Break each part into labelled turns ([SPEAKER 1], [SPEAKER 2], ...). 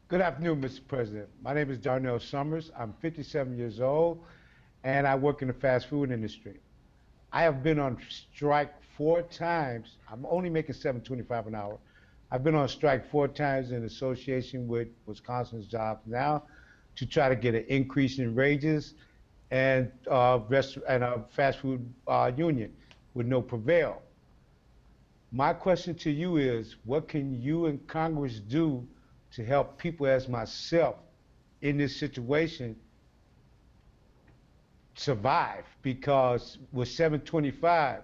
[SPEAKER 1] Good afternoon, Mr. President. My name is Darnell Summers. I'm 57 years old, and I work in the fast food industry. I have been on strike 4 times. I'm only making 7.25 an hour. I've been on strike 4 times in association with Wisconsin's Jobs Now to try to get an increase in wages and a fast food union with no prevail. My question to you is, what can you and Congress do to help people as myself in this situation survive? Because we're 725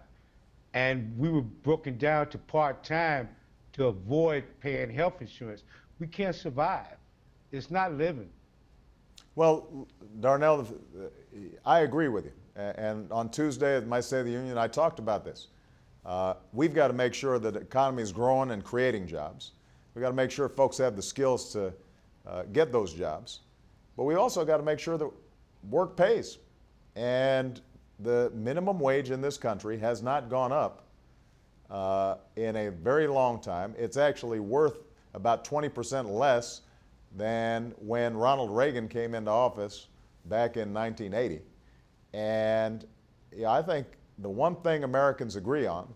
[SPEAKER 1] and we were broken down to part-time to avoid paying health insurance. We can't survive. It's not living.
[SPEAKER 2] Well, Darnell, I agree with you. And on Tuesday at my State of the Union, I talked about this. We've got to make sure that the economy is growing and creating jobs. We've got to make sure folks have the skills to get those jobs. But we also got to make sure that work pays. And the minimum wage in this country has not gone up in a very long time. It's actually worth about 20% less than when Ronald Reagan came into office back in 1980. And I think the one thing Americans agree on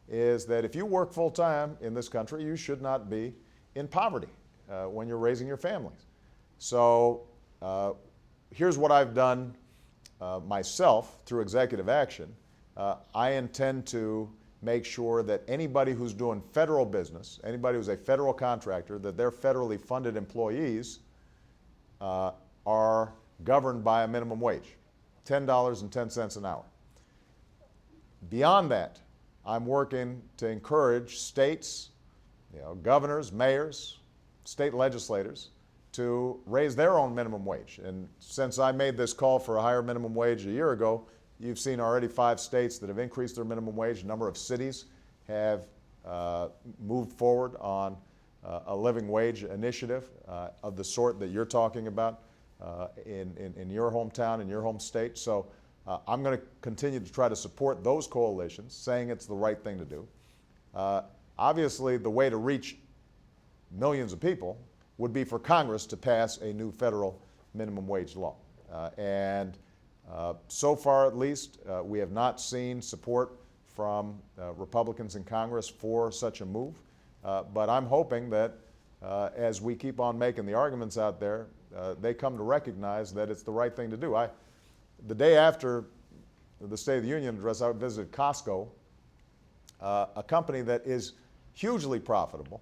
[SPEAKER 2] is that if you work full time in this country, you should not be in poverty when you're raising your families. So here's what I've done myself through executive action. I intend to make sure that anybody who's doing federal business, anybody who's a federal contractor, that their federally funded employees are governed by a minimum wage, $10.10 an hour. Beyond that, I'm working to encourage states, governors, mayors, state legislators to raise their own minimum wage. And since I made this call for a higher minimum wage a year ago, you've seen already 5 states that have increased their minimum wage. A number of cities have moved forward on a living wage initiative of the sort that you're talking about in your hometown, in your home state. So I'm going to continue to try to support those coalitions, saying it's the right thing to do. Obviously, the way to reach millions of people would be for Congress to pass a new federal minimum wage law. So far, at least, we have not seen support from Republicans in Congress for such a move. But I'm hoping that as we keep on making the arguments out there, they come to recognize that it's the right thing to do. The day after the State of the Union address, I visited Costco, a company that is hugely profitable,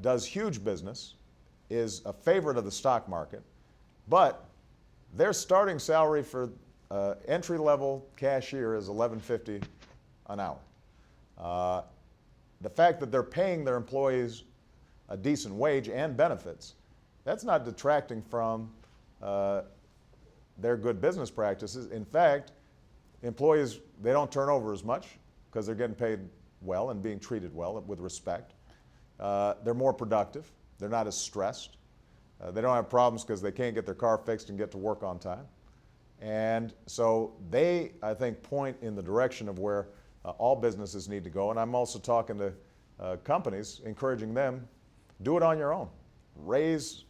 [SPEAKER 2] does huge business, is a favorite of the stock market, but their starting salary for entry-level cashier is $11.50 an hour. The fact that they're paying their employees a decent wage and benefits, that's not detracting from their good business practices. In fact, employees, they don't turn over as much because they're getting paid well and being treated well with respect. They're more productive. They're not as stressed. They don't have problems because they can't get their car fixed and get to work on time. And so they, I think, point in the direction of where all businesses need to go. And I'm also talking to companies, encouraging them, do it on your own. Raise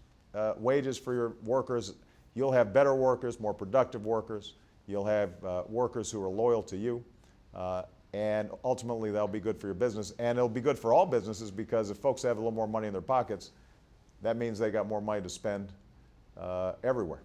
[SPEAKER 2] wages for your workers. You'll have better workers, more productive workers. You'll have workers who are loyal to you. And ultimately, that'll be good for your business. And it'll be good for all businesses because if folks have a little more money in their pockets, that means they got more money to spend everywhere.